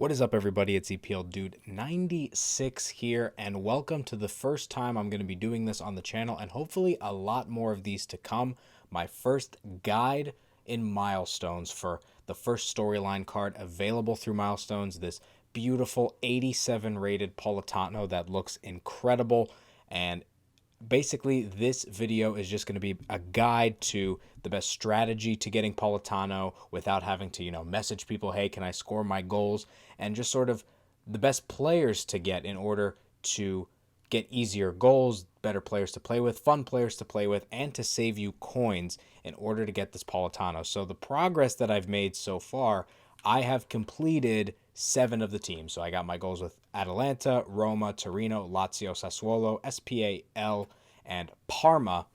What is up, everybody? It's EPL Dude 96 here, and welcome to the first time I'm going to be doing this on the channel, and hopefully a lot more of these to come. My first guide in Milestones for the first storyline card available through Milestones. This beautiful 87 rated Politano that looks incredible, and basically this video is just going to be a guide to the best strategy to getting Politano without having to, message people, hey, can I score my goals? And just sort of the best players to get in order to get easier goals, better players to play with, fun players to play with, and to save you coins in order to get this Politano. So the progress that I've made so far, I have completed 7 of the teams. So I got my goals with Atalanta, Roma, Torino, Lazio, Sassuolo, SPAL, and Parma.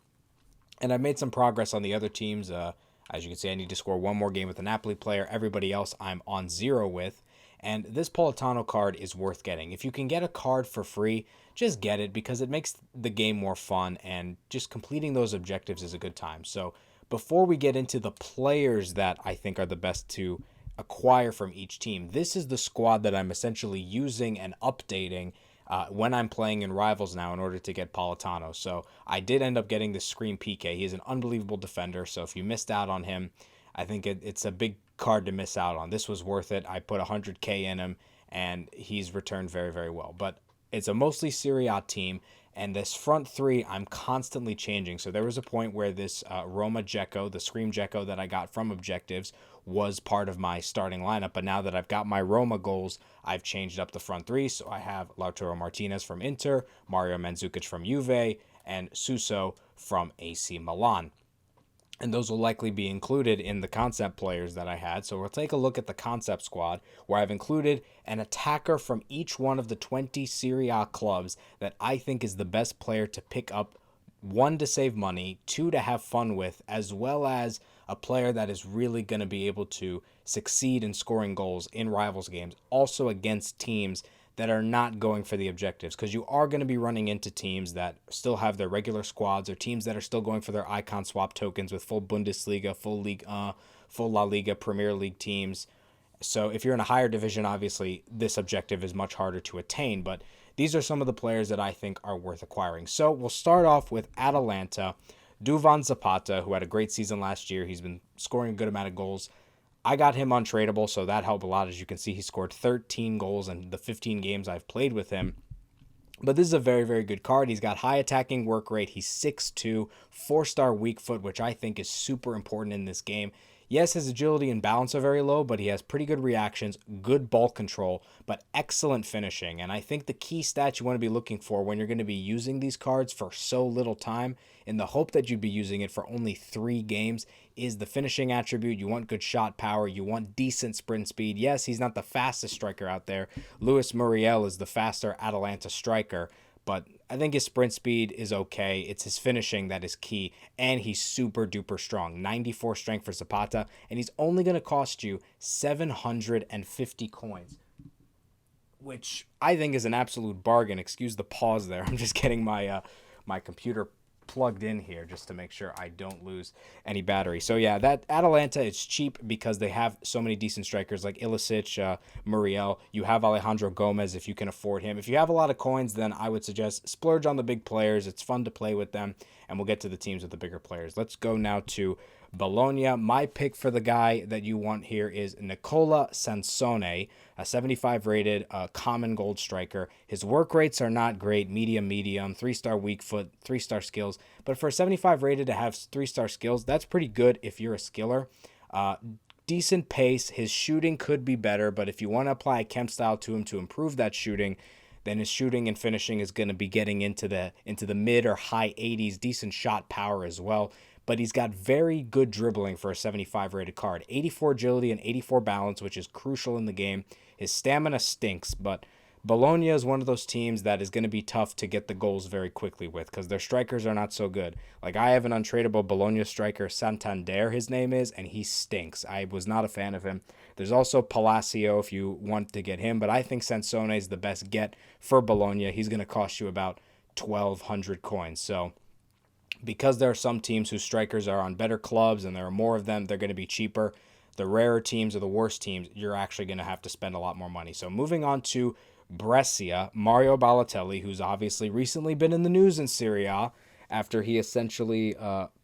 And I've made some progress on the other teams. As you can see, I need to score one more game with a Napoli player. Everybody else I'm on 0 with. And this Politano card is worth getting. If you can get a card for free, just get it because it makes the game more fun, and just completing those objectives is a good time. So before we get into the players that I think are the best to acquire from each team, this is the squad that I'm essentially using and updating when I'm playing in Rivals now in order to get Politano. So I did end up getting this Scream PK. He is an unbelievable defender, so if you missed out on him, I think it's a big card to miss out on. This was worth it. I put 100K in him, and he's returned very, very well. But it's a mostly Serie A team, and this front three I'm constantly changing. So there was a point where this Roma Dzeko, the Scream Dzeko that I got from Objectives, was part of my starting lineup. But now that I've got my Roma goals, I've changed up the front three. So I have Lautaro Martinez from Inter, Mario Mandzukic from Juve, and Suso from AC Milan. And those will likely be included in the concept players that I had. So we'll take a look at the concept squad, where I've included an attacker from each one of the 20 Serie A clubs that I think is the best player to pick up. 1, to save money, 2, to have fun with, as well as a player that is really going to be able to succeed in scoring goals in Rivals games, also against teams that are not going for the objectives, because you are going to be running into teams that still have their regular squads, or teams that are still going for their icon swap tokens with full Bundesliga, full League, full La Liga, Premier League teams. So if you're in a higher division, obviously this objective is much harder to attain, but these are some of the players that I think are worth acquiring. So we'll start off with Atalanta, Duvan Zapata, who had a great season last year. He's been scoring a good amount of goals. I got him untradeable, so that helped a lot. As you can see, he scored 13 goals in the 15 games I've played with him. But this is a very, very good card. He's got high attacking work rate. He's 6'2", 4-star weak foot, which I think is super important in this game. Yes, his agility and balance are very low, but he has pretty good reactions, good ball control, but excellent finishing. And I think the key stats you want to be looking for when you're going to be using these cards for so little time, in the hope that you'd be using it for only 3 games, is the finishing attribute. You want good shot power. You want decent sprint speed. Yes, he's not the fastest striker out there. Luis Muriel is the faster Atalanta striker, but I think his sprint speed is okay. It's his finishing that is key, and he's super duper strong. 94 strength for Zapata, and he's only going to cost you 750 coins, which I think is an absolute bargain. Excuse the pause there. I'm just getting my my computer plugged in here just to make sure I don't lose any battery. So yeah, that Atalanta is cheap because they have so many decent strikers like Ilicic, Muriel. You have Alejandro Gomez if you can afford him. If you have a lot of coins, then I would suggest splurge on the big players. It's fun to play with them, and we'll get to the teams with the bigger players. Let's go now to Bologna. My pick for the guy that you want here is Nicola Sansone, a 75 rated common gold striker. His work rates are not great, medium, 3-star weak foot, 3-star skills. But for a 75 rated to have 3-star skills, that's pretty good if you're a skiller. Decent pace. His shooting could be better, but if you want to apply a chem style to him to improve that shooting, then his shooting and finishing is going to be getting into the mid or high 80s. Decent shot power as well. But he's got very good dribbling for a 75 rated card. 84 agility and 84 balance, which is crucial in the game. His stamina stinks, but Bologna is one of those teams that is going to be tough to get the goals very quickly with because their strikers are not so good. Like, I have an untradeable Bologna striker, Santander, his name is, and he stinks. I was not a fan of him. There's also Palacio if you want to get him, but I think Sansone is the best get for Bologna. He's going to cost you about 1,200 coins. So because there are some teams whose strikers are on better clubs and there are more of them, they're going to be cheaper. the rarer teams or the worst teams, you're actually going to have to spend a lot more money. So moving on to Brescia, Mario Balotelli, who's obviously recently been in the news in Serie after he essentially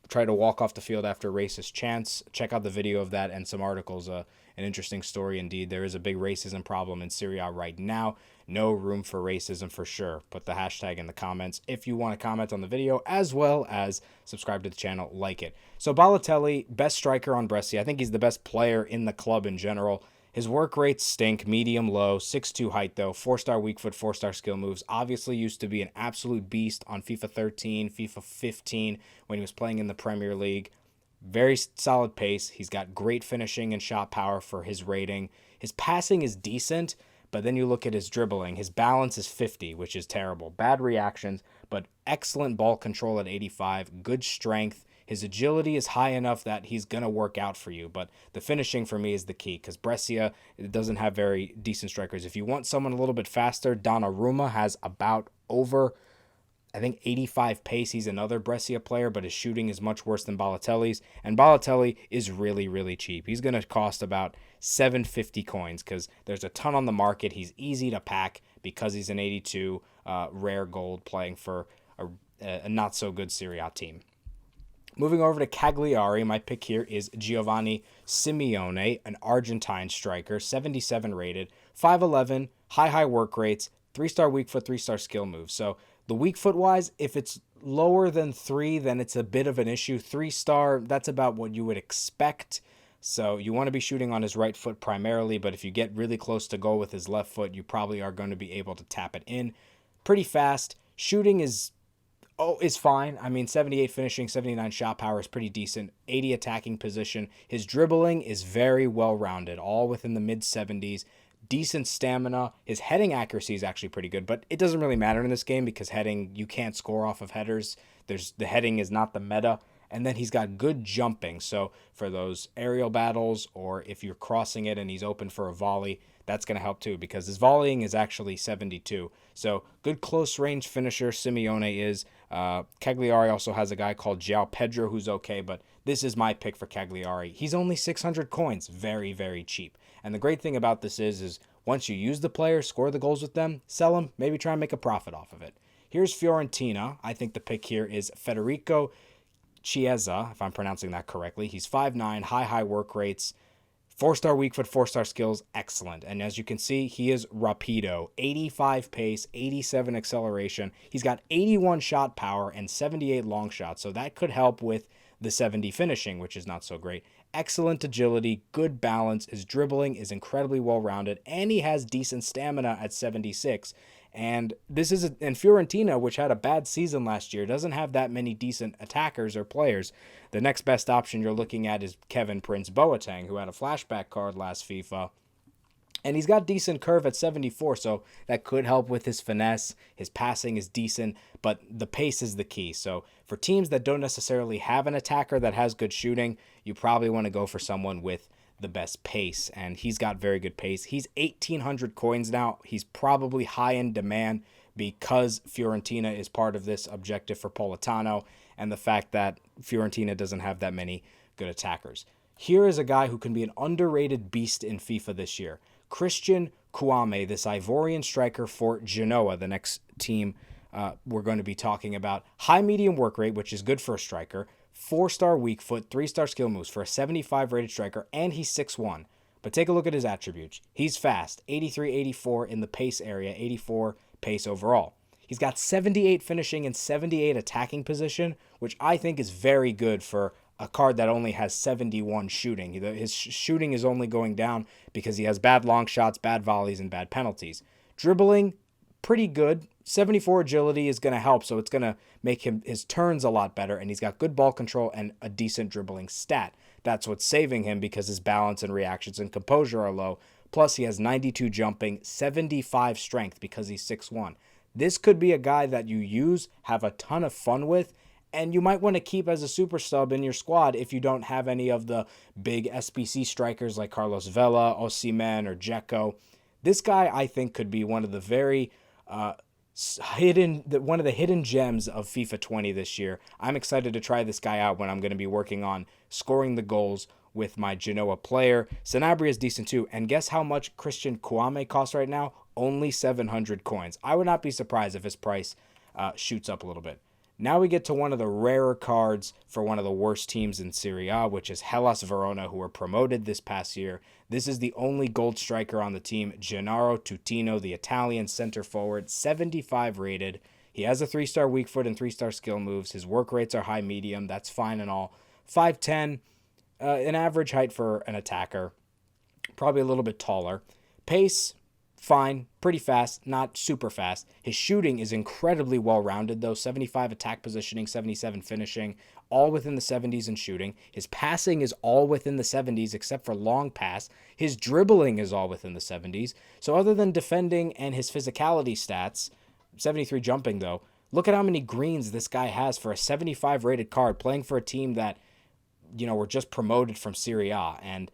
tried to walk off the field after a racist chants. Check out the video of that and some articles. An interesting story indeed. There is a big racism problem in Serie right now. No room for racism for sure. Put the hashtag in the comments if you want to comment on the video, as well as subscribe to the channel, like it. So Balotelli, best striker on Brescia. I think he's the best player in the club in general. His work rates stink, medium, low, 6'2" height though, 4-star weak foot, 4-star skill moves. Obviously used to be an absolute beast on FIFA 13, FIFA 15 when he was playing in the Premier League. Very solid pace. He's got great finishing and shot power for his rating. His passing is decent, but then you look at his dribbling. His balance is 50, which is terrible. Bad reactions, but excellent ball control at 85. Good strength. His agility is high enough that he's going to work out for you, but the finishing for me is the key because Brescia doesn't have very decent strikers. If you want someone a little bit faster, Donnarumma has about over, I think, 85 pace. He's another Brescia player, but his shooting is much worse than Balotelli's. And Balotelli is really, really cheap. He's going to cost about 750 coins because there's a ton on the market. He's easy to pack because he's an 82 rare gold playing for a not-so-good Serie A team. Moving over to Cagliari, my pick here is Giovanni Simeone, an Argentine striker, 77 rated, 5'11", high work rates, 3-star weak foot, 3-star skill moves. So the weak foot wise, if it's lower than 3, then it's a bit of an issue. 3-star, that's about what you would expect. So you want to be shooting on his right foot primarily, but if you get really close to goal with his left foot, you probably are going to be able to tap it in. Pretty fast. Shooting is fine. I mean, 78 finishing, 79 shot power is pretty decent. 80 attacking position. His dribbling is very well-rounded, all within the mid-70s. Decent stamina. His heading accuracy is actually pretty good, but it doesn't really matter in this game because heading, you can't score off of headers. The heading is not the meta. And then he's got good jumping. So for those aerial battles or if you're crossing it and he's open for a volley, that's going to help too because his volleying is actually 72. So good close range finisher Simeone is. Cagliari also has a guy called João Pedro who's okay, but this is my pick for Cagliari. He's only 600 coins. Very, very cheap. And the great thing about this is once you use the player, score the goals with them, sell them, maybe try and make a profit off of it. Here's Fiorentina. I think the pick here is Federico Chiesa, if I'm pronouncing that correctly. He's 5'9", high work rates, 4-star weak foot, 4-star skills, excellent. And as you can see, he is rapido, 85 pace, 87 acceleration. He's got 81 shot power and 78 long shots, so that could help with the 70 finishing, which is not so great. Excellent agility, good balance. His dribbling is incredibly well-rounded, and he has decent stamina at 76. And this is and Fiorentina, which had a bad season last year, doesn't have that many decent attackers or players. The next best option you're looking at is Kevin Prince Boateng, who had a flashback card last FIFA. And he's got decent curve at 74, so that could help with his finesse. His passing is decent, but the pace is the key. So for teams that don't necessarily have an attacker that has good shooting, you probably want to go for someone with the best pace, and he's got very good pace. He's 1,800 coins now. He's probably high in demand because Fiorentina is part of this objective for Politano and the fact that Fiorentina doesn't have that many good attackers. Here is a guy who can be an underrated beast in FIFA this year. Christian Kouame, this Ivorian striker for Genoa, the next team we're going to be talking about. High medium work rate, which is good for a striker. 4-star weak foot, 3-star skill moves for a 75 rated striker, and he's 6'1". But take a look at his attributes. He's fast, 83, 84 in the pace area, 84 pace overall. He's got 78 finishing and 78 attacking position, which I think is very good for a card that only has 71 shooting. His shooting is only going down because he has bad long shots, bad volleys, and bad penalties. Dribbling, pretty good. 74 agility is going to help, so it's going to make his turns a lot better, and he's got good ball control and a decent dribbling stat. That's what's saving him because his balance and reactions and composure are low. Plus, he has 92 jumping, 75 strength because he's 6'1". This could be a guy that you use, have a ton of fun with, and you might want to keep as a super sub in your squad if you don't have any of the big SBC strikers like Carlos Vela, Osimhen, or Dzeko. This guy, I think, could be one of the very one of the hidden gems of FIFA 20 this year. I'm excited to try this guy out when I'm going to be working on scoring the goals with my Genoa player. Sanabria is decent too. And guess how much Christian Kouame costs right now? Only 700 coins. I would not be surprised if his price shoots up a little bit. Now we get to one of the rarer cards for one of the worst teams in Serie A, which is Hellas Verona, who were promoted this past year. This is the only gold striker on the team, Gennaro Tutino, the Italian center forward, 75 rated. He has a 3-star weak foot and 3-star skill moves. His work rates are high medium. That's fine and all. 5'10", an average height for an attacker. Probably a little bit taller. Pace, fine, pretty fast, not super fast. His shooting is incredibly well-rounded, though. 75 attack positioning, 77 finishing, all within the 70s in shooting. His passing is all within the 70s, except for long pass. His dribbling is all within the 70s. So other than defending and his physicality stats, 73 jumping, though, look at how many greens this guy has for a 75 rated card, playing for a team that, were just promoted from Serie A. And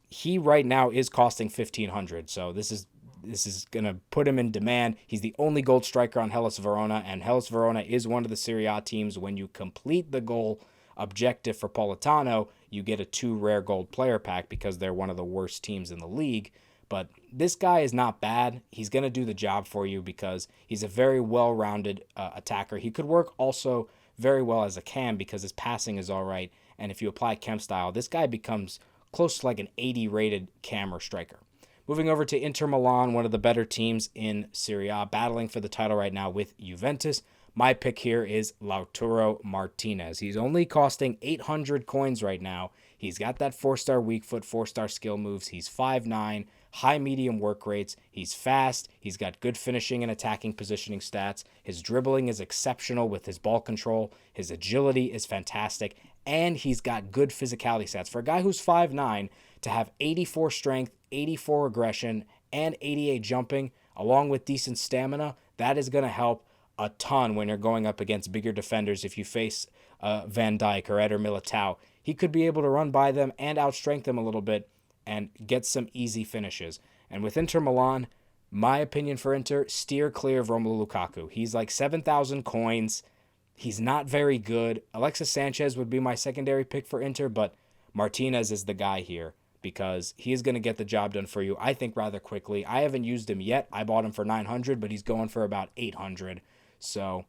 he right now is costing 1,500. So this is going to put him in demand. He's the only gold striker on Hellas Verona, and Hellas Verona is one of the Serie A teams. When you complete the goal objective for Politano, you get a 2 rare gold player pack because they're one of the worst teams in the league. But this guy is not bad. He's going to do the job for you because he's a very well-rounded attacker. He could work also very well as a cam because his passing is all right. And if you apply chem style, this guy becomes close to like an 80 rated cam or striker. Moving over to Inter Milan, one of the better teams in Serie A, battling for the title right now with Juventus. My pick here is Lautaro Martinez. He's only costing 800 coins right now. He's got that 4-star weak foot, 4-star skill moves. He's 5'9", high medium work rates. He's fast. He's got good finishing and attacking positioning stats. His dribbling is exceptional with his ball control. His agility is fantastic. And he's got good physicality stats. For a guy who's 5'9", to have 84 strength, 84 aggression, and 88 jumping, along with decent stamina, that is going to help a ton when you're going up against bigger defenders. If you face Van Dijk or Eder Militao, he could be able to run by them and outstrength them a little bit and get some easy finishes. And with Inter Milan, my opinion for Inter, steer clear of Romelu Lukaku. He's like 7,000 coins. He's not very good. Alexis Sanchez would be my secondary pick for Inter, but Martinez is the guy here because he is going to get the job done for you, I think, rather quickly. I haven't used him yet. I bought him for 900, but he's going for about 800. So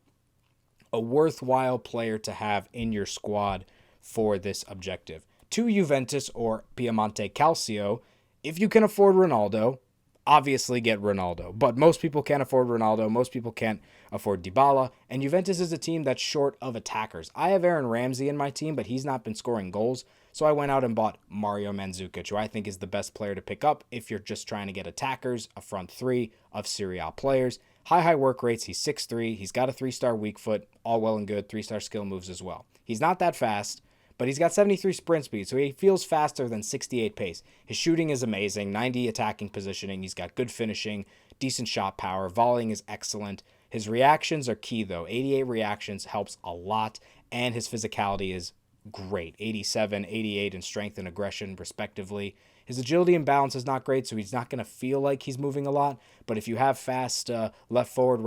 a worthwhile player to have in your squad for this objective. To Juventus or Piemonte Calcio, if you can afford Ronaldo, obviously get Ronaldo. But most people can't afford Ronaldo. Most people can't afford Dybala. And Juventus is a team that's short of attackers. I have Aaron Ramsey in my team, but he's not been scoring goals. So I went out and bought Mario Mandzukic, who I think is the best player to pick up if you're just trying to get attackers, a front three of Serie A players. High work rates. He's 6'3". He's got a 3-star weak foot. All well and good. 3-star skill moves as well. He's not that fast, but he's got 73 sprint speed, so he feels faster than 68 pace. His shooting is amazing. 90 attacking positioning. He's got good finishing, decent shot power. Volleying is excellent. His reactions are key, though. 88 reactions helps a lot, and his physicality is great. 87, 88 in strength and aggression, respectively. His agility and balance is not great, so he's not going to feel like he's moving a lot. But if you have fast left forward,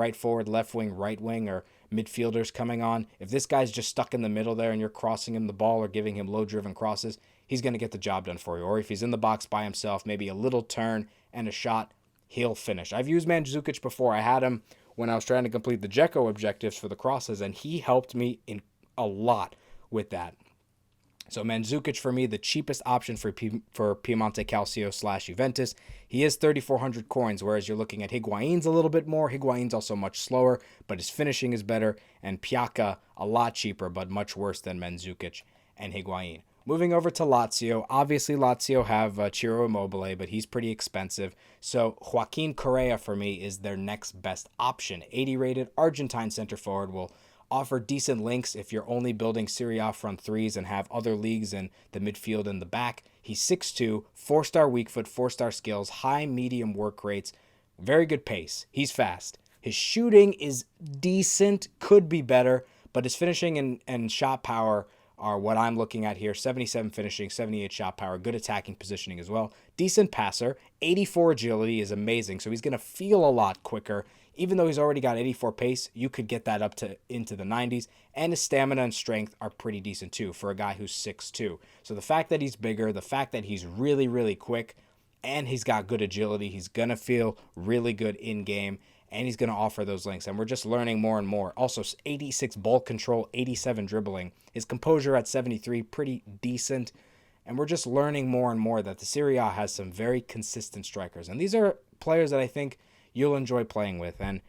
left wing, right wing, or midfielders coming on, if this guy's just stuck in the middle there and you're crossing him the ball or giving him low-driven crosses, he's going to get the job done for you. Or if he's in the box by himself, maybe a little turn and a shot, he'll finish. I've used Mandzukic before. I had him when I was trying to complete the Dzeko objectives for the crosses, and he helped me in a lot with that. So Mandzukic, for me, the cheapest option for Piemonte Calcio / Juventus. He is 3,400 coins, whereas you're looking at Higuain's a little bit more. Higuain's also much slower, but his finishing is better. And Piaka, a lot cheaper, but much worse than Mandzukic and Higuain. Moving over to Lazio. Obviously, Lazio have Ciro Immobile, but he's pretty expensive. So Joaquin Correa, for me, is their next best option. 80-rated Argentine center forward will offer decent links if you're only building Serie A front threes and have other leagues in the midfield and the back. He's 6'2", 4-star weak foot, 4-star skills, high medium work rates, very good pace. He's fast. His shooting is decent, could be better, but his finishing and shot power are what I'm looking at here. 77 finishing, 78 shot power, good attacking positioning as well. Decent passer, 84 agility is amazing. So he's going to feel a lot quicker. Even though he's already got 84 pace, you could get that up to into the 90s. And his stamina and strength are pretty decent too for a guy who's 6'2". So the fact that he's bigger, the fact that he's really, really quick, and he's got good agility, he's going to feel really good in game, and he's going to offer those links. And we're just learning more and more. Also, 86 ball control, 87 dribbling. His composure at 73, pretty decent. And we're just learning more and more that the Serie A has some very consistent strikers. And these are players that I think you'll enjoy playing with. And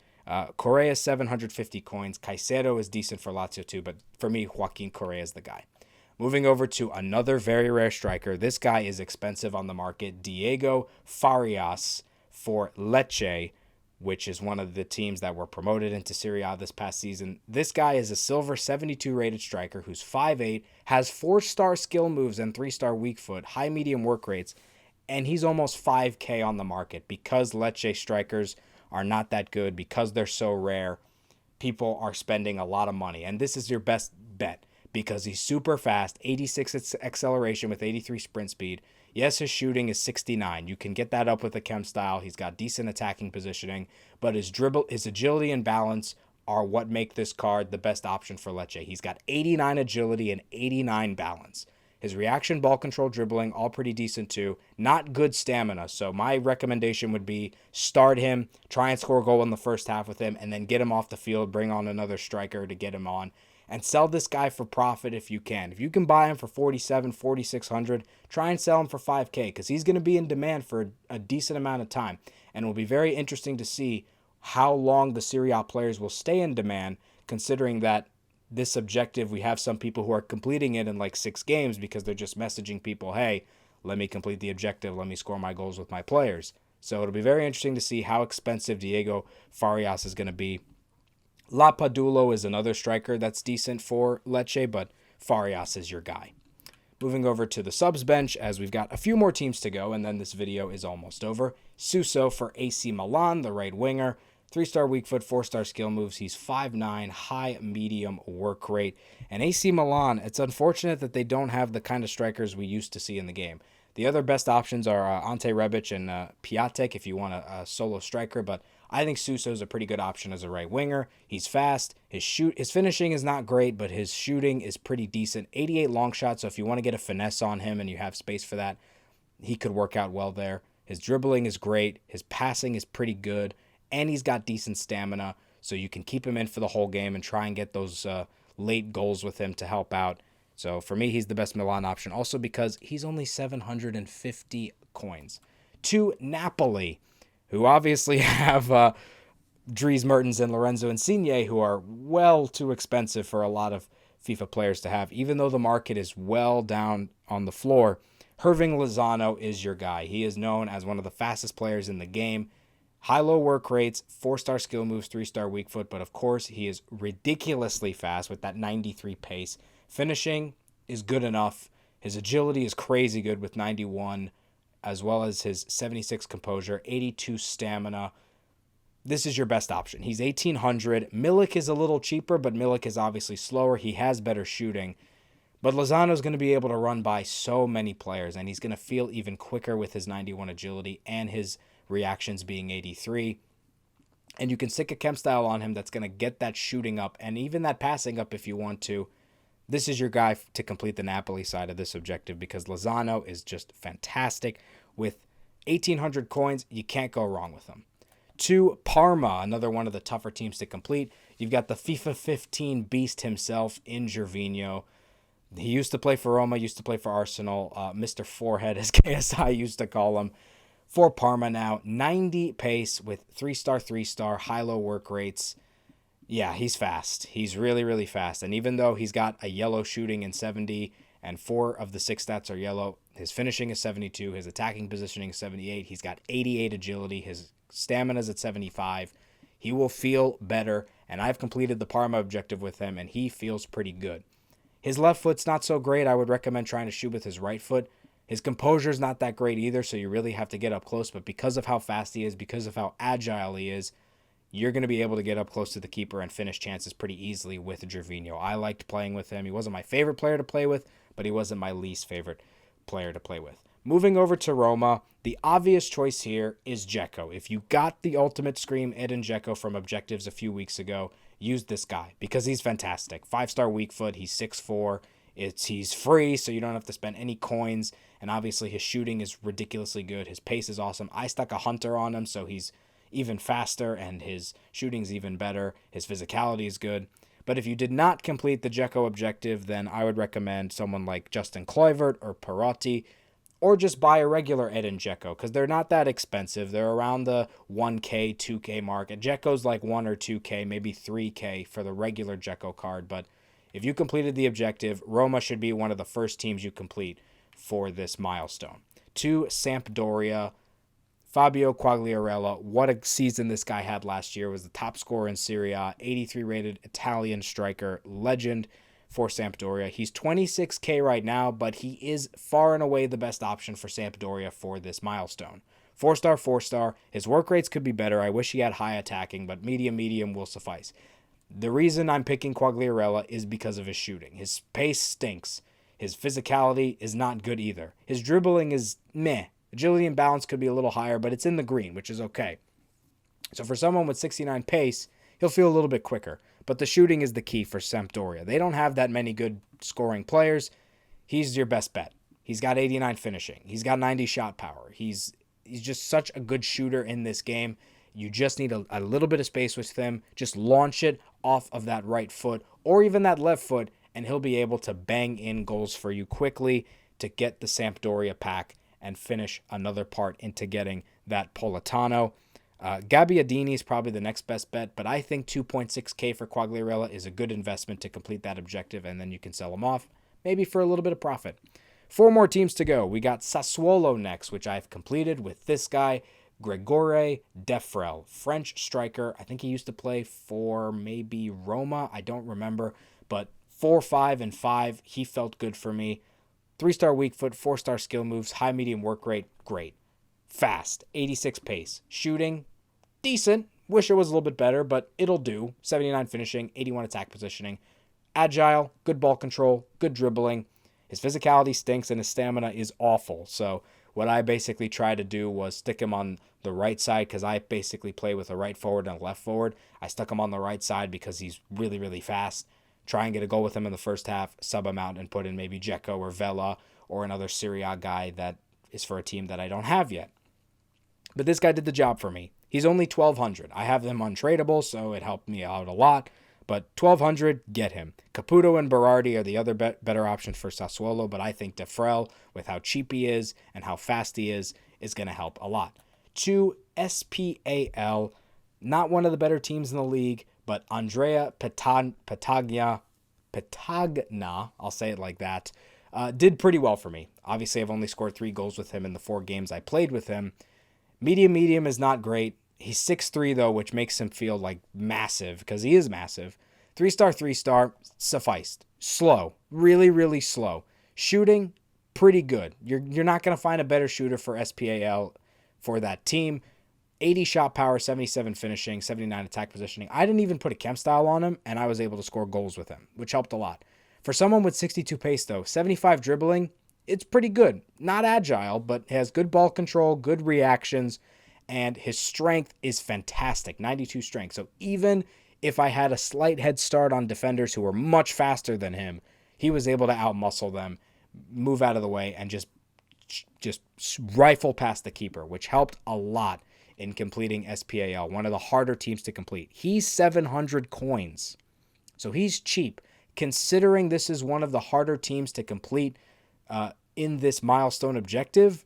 Correa, 750 coins. Caicedo is decent for Lazio too, but for me, Joaquin Correa is the guy. Moving over to another very rare striker. This guy is expensive on the market. Diego Farias for Lecce, which is one of the teams that were promoted into Serie A this past season. This guy is a silver 72 rated striker who's 5'8", has 4-star skill moves and 3-star weak foot, high medium work rates, and he's almost 5K on the market. Because Lecce strikers are not that good, because they're so rare, people are spending a lot of money. And this is your best bet because he's super fast, 86 acceleration with 83 sprint speed. Yes, his shooting is 69. You can get that up with a chem style. He's got decent attacking positioning, but his agility and balance are what make this card the best option for Lecce. He's got 89 agility and 89 balance. His reaction, ball control, dribbling, all pretty decent too. Not good stamina, so my recommendation would be start him, try and score a goal in the first half with him, and then get him off the field, bring on another striker to get him on. And sell this guy for profit if you can. If you can buy him for 47, 4,600, try and sell him for 5K because he's going to be in demand for a decent amount of time. And it will be very interesting to see how long the Serie A players will stay in demand, considering that this objective, we have some people who are completing it in like 6 games because they're just messaging people, hey, let me complete the objective, let me score my goals with my players. So it'll be very interesting to see how expensive Diego Farias is going to be. Lapadula is another striker that's decent for Lecce, but Farias is your guy. Moving over to the subs bench, as we've got a few more teams to go, and then this video is almost over. Suso for AC Milan, the right winger. 3-star weak foot, 4-star skill moves. He's 5'9", high medium work rate. And AC Milan, it's unfortunate that they don't have the kind of strikers we used to see in the game. The other best options are Ante Rebic and Piatek if you want a solo striker, but I think Suso is a pretty good option as a right winger. He's fast. His finishing is not great, but his shooting is pretty decent. 88 long shot, so if you want to get a finesse on him and you have space for that, he could work out well there. His dribbling is great. His passing is pretty good, and he's got decent stamina, so you can keep him in for the whole game and try and get those late goals with him to help out. So for me, he's the best Milan option, also because he's only 750 coins. To Napoli, who obviously have Dries Mertens and Lorenzo Insigne, who are well too expensive for a lot of FIFA players to have, even though the market is well down on the floor. Hirving Lozano is your guy. He is known as one of the fastest players in the game. High-low work rates, 4-star skill moves, 3-star weak foot, but of course he is ridiculously fast with that 93 pace. Finishing is good enough. His agility is crazy good with 91, as well as his 76 composure, 82 stamina. This is your best option. He's 1,800. Milik is a little cheaper, but Milik is obviously slower. He has better shooting. But Lozano is going to be able to run by so many players, and he's going to feel even quicker with his 91 agility and his reactions being 83. And you can stick a chem style on him that's going to get that shooting up and even that passing up if you want to. This is your guy to complete the Napoli side of this objective because Lozano is just fantastic. With 1,800 coins, you can't go wrong with him. To Parma, another one of the tougher teams to complete. You've got the FIFA 15 beast himself in Gervinho. He used to play for Roma, used to play for Arsenal. Mr. Forehead, as KSI used to call him. For Parma now, 90 pace with 3-star, 3-star, high-low work rates. Yeah, he's fast. He's really, really fast. And even though he's got a yellow shooting in 70 and 4 of the 6 stats are yellow, his finishing is 72, his attacking positioning is 78, he's got 88 agility, his stamina is at 75. He will feel better, and I've completed the Parma objective with him, and he feels pretty good. His left foot's not so great. I would recommend trying to shoot with his right foot. His composure is not that great either, so you really have to get up close. But because of how fast he is, because of how agile he is, you're going to be able to get up close to the keeper and finish chances pretty easily with Gervinho. I liked playing with him. He wasn't my favorite player to play with, but he wasn't my least favorite player to play with. Moving over to Roma, the obvious choice here is Dzeko. If you got the ultimate scream Edin Dzeko from Objectives a few weeks ago, use this guy because he's fantastic. 5-star weak foot, he's 6'4". He's free, so you don't have to spend any coins, and obviously his shooting is ridiculously good. His pace is awesome. I stuck a Hunter on him, so he's even faster, and his shooting's even better. His physicality is good. But if you did not complete the Dzeko objective, then I would recommend someone like Justin Kluivert or Perotti, or just buy a regular Edin Dzeko, because they're not that expensive. They're around the 1K, 2K mark. And Dzeko's like 1 or 2K, maybe 3K for the regular Dzeko card, but if you completed the objective, Roma should be one of the first teams you complete for this milestone. To Sampdoria, Fabio Quagliarella. What a season this guy had last year. Was the top scorer in Serie, 83 rated Italian striker, legend for Sampdoria. He's 26K right now, but he is far and away the best option for Sampdoria for this milestone. 4-star, 4-star. His work rates could be better. I wish he had high attacking, but medium will suffice. The reason I'm picking Quagliarella is because of his shooting. His pace stinks. His physicality is not good either. His dribbling is meh. Agility and balance could be a little higher, but it's in the green, which is okay. So for someone with 69 pace, he'll feel a little bit quicker. But the shooting is the key for Sampdoria. They don't have that many good scoring players. He's your best bet. He's got 89 finishing. He's got 90 shot power. He's just such a good shooter in this game. You just need a little bit of space with him. Just launch it off of that right foot or even that left foot, and he'll be able to bang in goals for you quickly to get the Sampdoria pack and finish another part into getting that Politano. Gabbiadini is probably the next best bet, but I think 2.6K for Quagliarella is a good investment to complete that objective, and then you can sell him off, maybe for a little bit of profit. 4 more teams to go. We got Sassuolo next, which I've completed with this guy, Gregore Defrel, French striker. I think he used to play for maybe Roma. I don't remember, but 4, 5, and 5. He felt good for me. 3-star weak foot, 4-star skill moves, high medium work rate, great. Fast, 86 pace. Shooting, decent. Wish it was a little bit better, but it'll do. 79 finishing, 81 attack positioning. Agile, good ball control, good dribbling. His physicality stinks and his stamina is awful. So what I basically tried to do was stick him on the right side because I basically play with a right forward and a left forward. I stuck him on the right side because he's really fast. Try and get a goal with him in the first half, sub him out, and put in maybe Dzeko or Vela or another Serie A guy that is for a team that I don't have yet. But this guy did the job for me. He's only 1,200. I have them untradeable, so it helped me out a lot. But 1,200, get him. Caputo and Berardi are the other better options for Sassuolo, but I think Defrel, with how cheap he is and how fast he is going to help a lot. To SPAL, not one of the better teams in the league, but Andrea Petagna, I'll say it like that, did pretty well for me. Obviously, I've only scored 3 goals with him in the 4 games I played with him. Medium is not great. He's 6'3", though, which makes him feel like massive, because he is massive. 3-star, sufficed. Slow. Really slow. Shooting, pretty good. You're not going to find a better shooter for SPAL for that team. 80 shot power, 77 finishing, 79 attack positioning. I didn't even put a chem style on him, and I was able to score goals with him, which helped a lot. For someone with 62 pace, though, 75 dribbling, it's pretty good. Not agile, but has good ball control, good reactions, and his strength is fantastic, 92 strength. So even if I had a slight head start on defenders who were much faster than him, he was able to outmuscle them, move out of the way, and just rifle past the keeper, which helped a lot in completing SPAL, one of the harder teams to complete. He's 700 coins, so he's cheap. Considering this is one of the harder teams to complete in this milestone objective,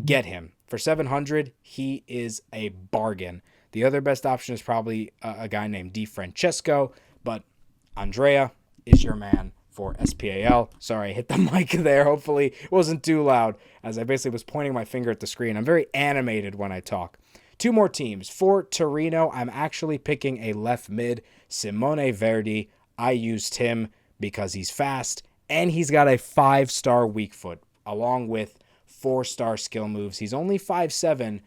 get him. For 700, he is a bargain. The other best option is probably a guy named Di Francesco, but Andrea is your man for SPAL. Sorry, I hit the mic there. Hopefully it wasn't too loud, as I basically was pointing my finger at the screen. I'm very animated when I talk. 2 more teams. For Torino, I'm actually picking a left mid, Simone Verdi. I used him because he's fast, and he's got a 5-star weak foot, along with 4-star skill moves. He's only 5'7",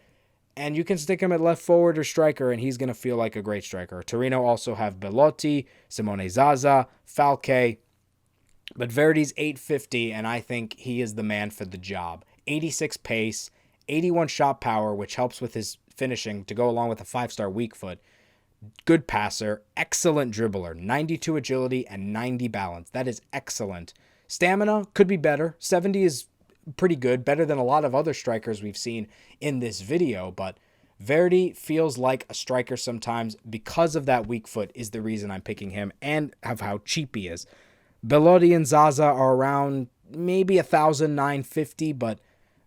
And you can stick him at left forward or striker, and he's going to feel like a great striker. Torino also have Belotti, Simone Zaza, Falque. But Verdi's 850, and I think he is the man for the job. 86 pace, 81 shot power, which helps with his finishing to go along with a 5-star weak foot. Good passer, excellent dribbler, 92 agility and 90 balance. That is excellent. Stamina could be better. 70 is pretty good, better than a lot of other strikers we've seen in this video, but Verdi feels like a striker sometimes because of that weak foot is the reason I'm picking him and of how cheap he is. Belotti and Zaza are around maybe 1,950, but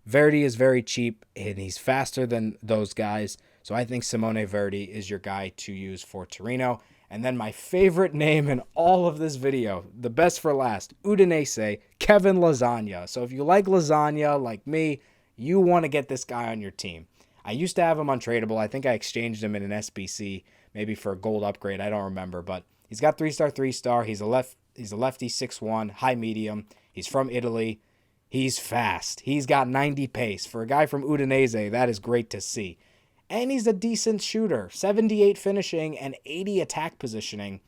Verdi is very cheap and he's faster than those guys. So I think Simone Verdi is your guy to use for Torino. And then my favorite name in all of this video, the best for last, Udinese, Kevin Lasagna. So if you like lasagna like me, you want to get this guy on your team. I used to have him untradeable. I think I exchanged him in an SBC, maybe for a gold upgrade. I don't remember, but he's got 3-star, 3-star. He's a lefty, 6'1", high medium. He's from Italy. He's fast. He's got 90 pace. For a guy from Udinese, that is great to see. And he's a decent shooter. 78 finishing and 80 attack positioning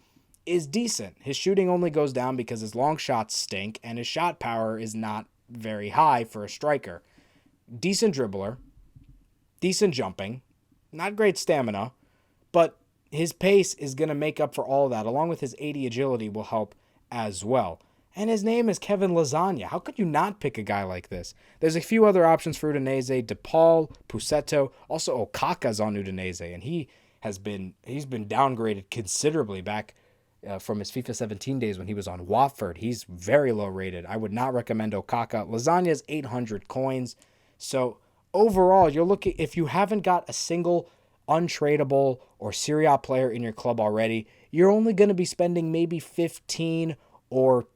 is decent. His shooting only goes down because his long shots stink and his shot power is not very high for a striker. Decent dribbler. Decent jumping. Not great stamina. But his pace is going to make up for all of that, along with his 80 agility will help as well. And his name is Kevin Lasagna. How could you not pick a guy like this? There's a few other options for Udinese. DePaul, Pusetto, also Okaka's on Udinese, and he's been downgraded considerably back from his FIFA 17 days when he was on Watford. He's very low rated. I would not recommend Okaka. Lasagna's 800 coins. So overall, you're looking, if you haven't got a single untradeable or Serie A player in your club already, you're only going to be spending maybe 15 or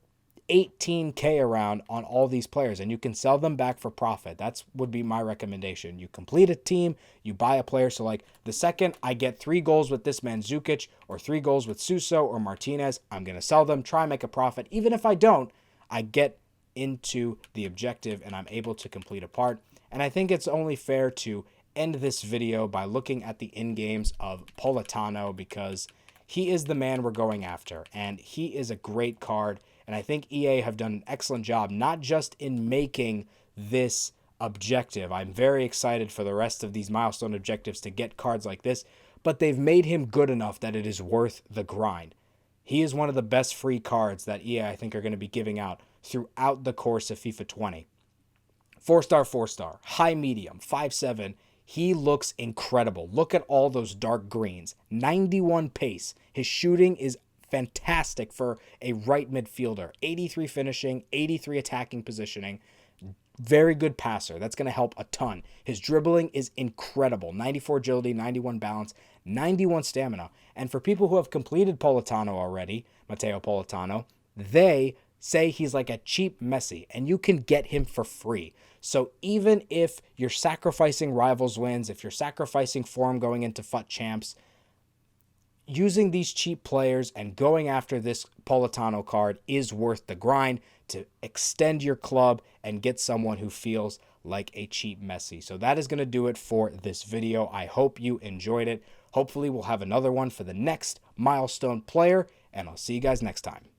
18K around on all these players, and you can sell them back for profit. That's would be my recommendation. You complete a team, you buy a player. So like the second I get 3 goals with this Mandzukic or 3 goals with Suso or Martinez, I'm going to sell them, try and make a profit. Even if I don't, I get into the objective and I'm able to complete a part. And I think it's only fair to end this video by looking at the in-games of Politano because he is the man we're going after, and he is a great card. And I think EA have done an excellent job, not just in making this objective. I'm very excited for the rest of these milestone objectives to get cards like this, but they've made him good enough that it is worth the grind. He is one of the best free cards that EA, I think, are going to be giving out throughout the course of FIFA 20. 4-star, 4-star, high medium, 5'7". He looks incredible. Look at all those dark greens. 91 pace. His shooting is fantastic for a right midfielder. 83 finishing, 83 attacking positioning. Very good passer. That's going to help a ton. His dribbling is incredible. 94 agility, 91 balance, 91 stamina. And for people who have completed Politano already, Matteo Politano, they say he's like a cheap Messi, and you can get him for free. So even if you're sacrificing rivals wins, if you're sacrificing form going into FUT champs, using these cheap players and going after this Politano card is worth the grind to extend your club and get someone who feels like a cheap Messi. So that is going to do it for this video. I hope you enjoyed it. Hopefully we'll have another one for the next milestone player, and I'll see you guys next time.